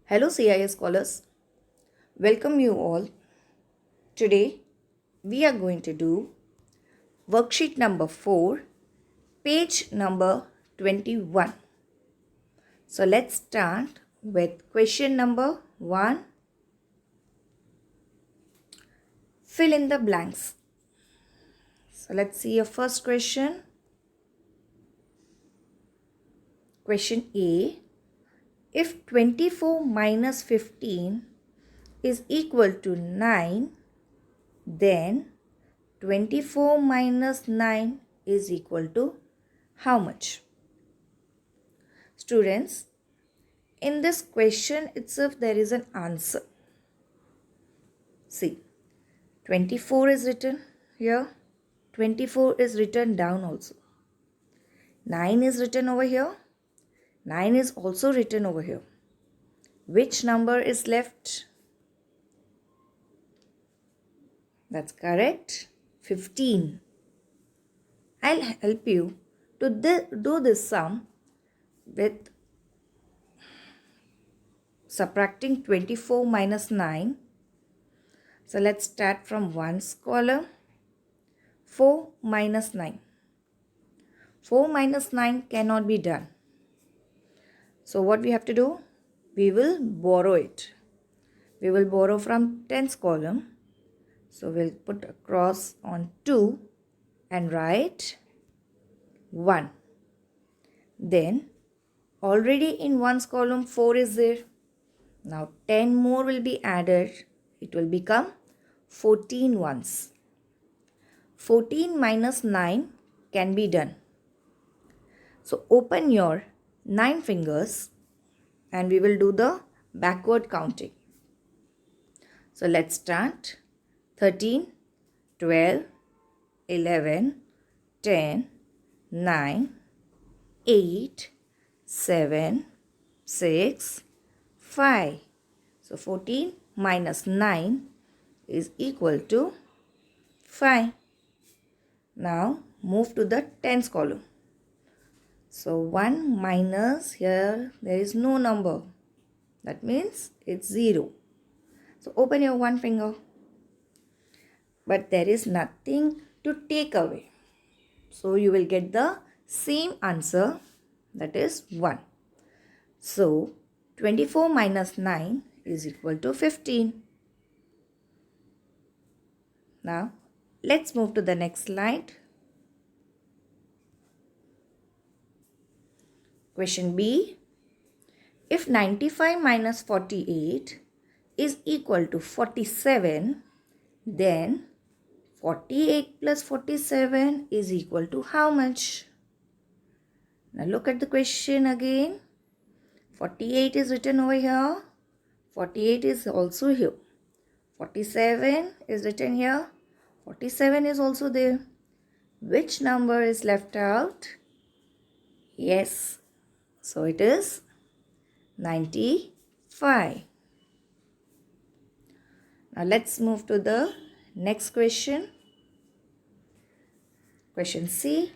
Hello CIS scholars, welcome you all. Today we are going to do worksheet number 4, page number 21. So let's start with question number 1. Fill in the blanks. So let's see your first question. Question A. If 24 minus 15 is equal to 9, then 24 minus 9 is equal to how much? Students, in this question itself there is an answer. See, 24 is written here, 24 is written down also. 9 is written over here, 9 is also written over here. Which number is left? That's correct, 15. I'll help you to do this sum with subtracting 24 minus 9. So let's start from 1's column. 4 minus 9. 4 minus 9 cannot be done. So what we have to do? We will borrow it. We will borrow from 10's column. So we'll put a cross on 2 and write 1. Then already in 1's column 4 is there. Now 10 more will be added. It will become 14 ones. 14 minus 9 can be done. So open your 9 fingers and we will do the backward counting. So let's start. 13, 12, 11, 10, 9, 8, 7, 6, 5. So 14 minus 9 is equal to 5. Now move to the tens column. So 1 minus, here there is no number. That means it's 0. So open your 1 finger. But there is nothing to take away. So you will get the same answer, that is 1. So 24 minus 9 is equal to 15. Now let's move to the next slide. Question B. If 95 minus 48 is equal to 47, then 48 plus 47 is equal to how much? Now look at the question again. 48 is written over here. 48 is also here. 47 is written here. 47 is also there. Which number is left out? Yes. So it is 95. Now let's move to the next question. Question C.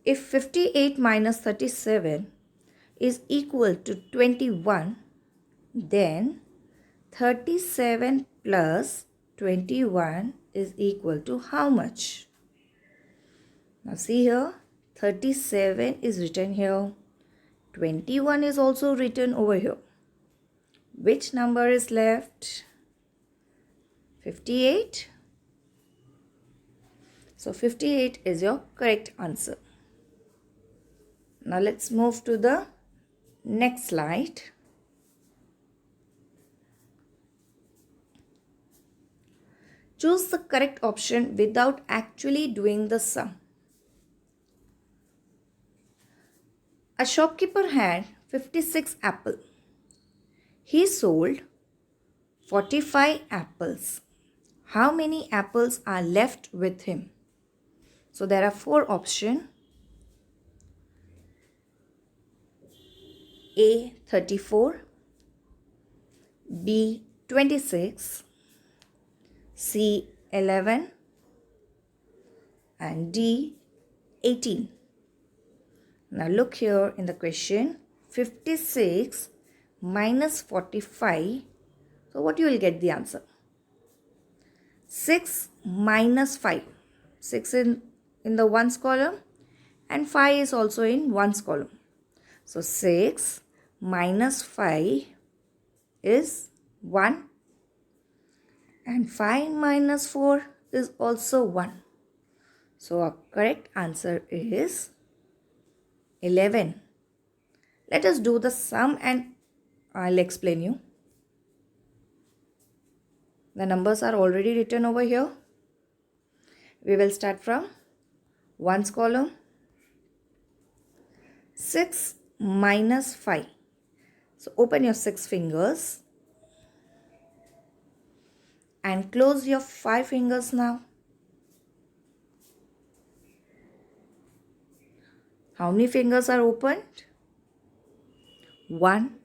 If 58 minus 37 is equal to 21, then 37 plus 21 is equal to how much? Now see here, 37 is written here. 21 is also written over here. Which number is left? 58. So 58 is your correct answer. Now let's move to the next slide. Choose the correct option without actually doing the sum. A shopkeeper had 56 apples. He sold 45 apples. How many apples are left with him? So there are 4 options. A 34, B 26, C 11 and D 18. Now look here in the question. 56 minus 45. So what you will get the answer? 6 minus 5. 6 in the ones column and 5 is also in ones column. So 6 minus 5 is 1 and 5 minus 4 is also 1. So our correct answer is 11. Let us do the sum and I'll explain you. The numbers are already written over here. We will start from ones column. 6 minus 5. So open your 6 fingers and close your 5 fingers now. How many fingers are opened? 1.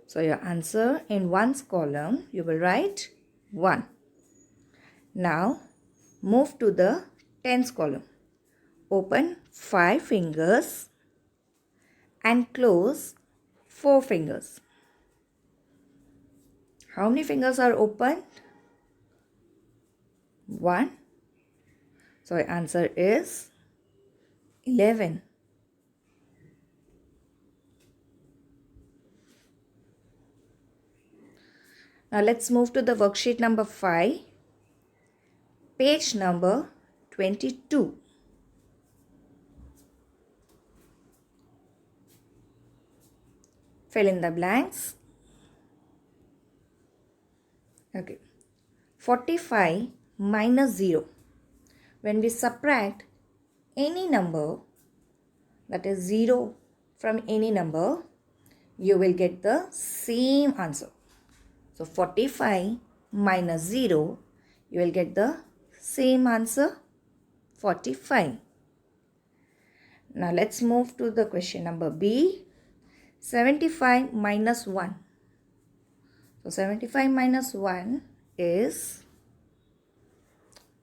So your answer in ones column, you will write 1. Now move to the tens column. Open 5 fingers and close 4 fingers. How many fingers are opened? 1. So your answer is 11. Now let's move to the worksheet number 5, page number 22. Fill in the blanks. Okay. 45 minus 0. When we subtract any number, that is 0 from any number, you will get the same answer. So 45 minus 0, you will get the same answer, 45. Now let's move to the question number B, 75 minus 1. So 75 minus 1 is,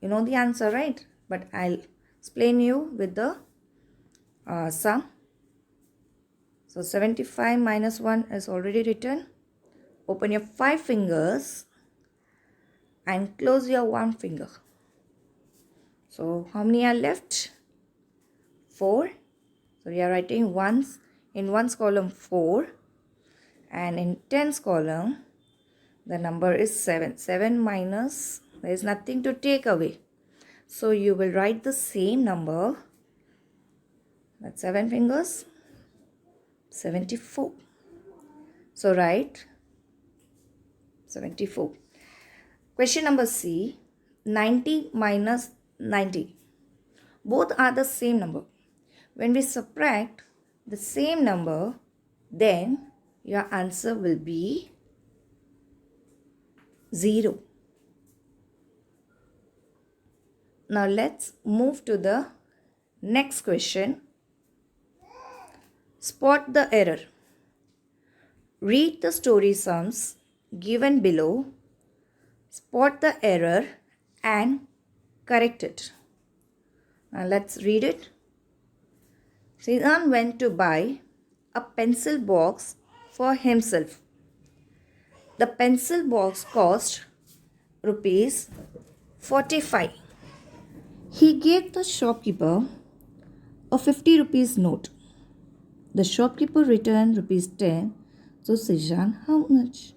you know the answer, right? But I'll explain you with the sum. So 75 minus 1 is already written. Open your 5 fingers and close your 1 finger. So how many are left? 4. So we are writing ones in ones column 4 and in tens column the number is 7. 7 minus, there is nothing to take away. So you will write the same number. That's 7 fingers. 74. So write 74. Question number C, 90 minus 90. Both are the same number. When we subtract the same number, then your answer will be 0. Now let's move to the next question. Spot the error. Read the story sums given below. Spot the error and correct it. Now let's read it. Sinan went to buy a pencil box for himself. The pencil box cost rupees 45. He gave the shopkeeper a 50 rupees note. The shopkeeper returned rupees 10. So Sijan, how much?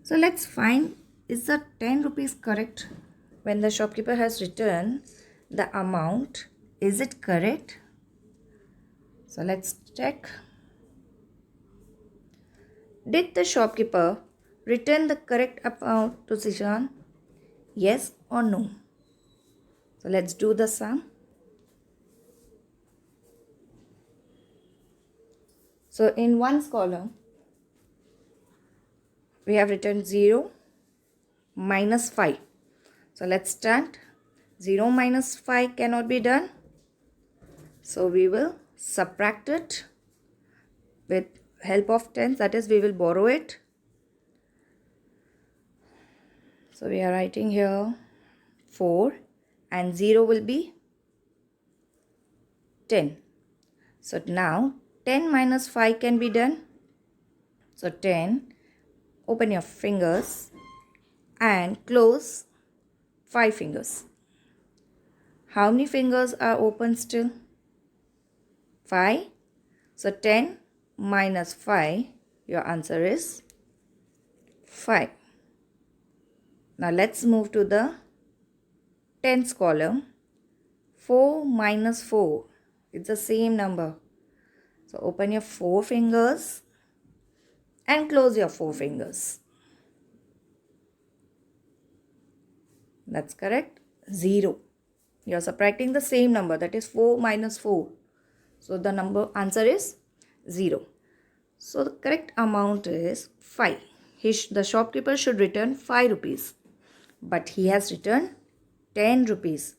So let's find, is the 10 rupees correct? When the shopkeeper has returned the amount, is it correct? So let's check. Did the shopkeeper return the correct amount to Sijan? Yes or no? So let's do the sum. So in ones column, we have written 0 minus 5. So let's start. 0 minus 5 cannot be done. So we will subtract it with help of tens, that is we will borrow it. So we are writing here 4 and 0 will be 10. So now 10 minus 5 can be done. So 10, open your fingers and close 5 fingers. How many fingers are open still? 5. So 10 minus 5, your answer is 5. Now let's move to the tens column. 4 minus 4, it's the same number. So open your 4 fingers and close your 4 fingers. That's correct. 0. You are subtracting the same number, that is 4 minus 4. So the answer is 0. So the correct amount is 5. The shopkeeper should return 5 rupees. But he has returned 10 rupees.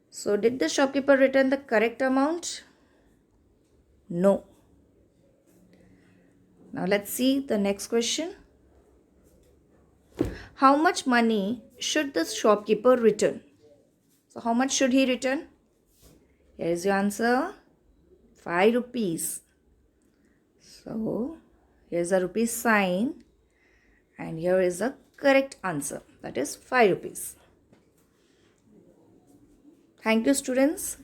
So did the shopkeeper return the correct amount? No. Now let's see the next question. How much money should the shopkeeper return? So how much should he return? Here is your answer. 5 rupees. So here's a rupee sign. And here is the correct answer. That is 5 rupees. Thank you, students.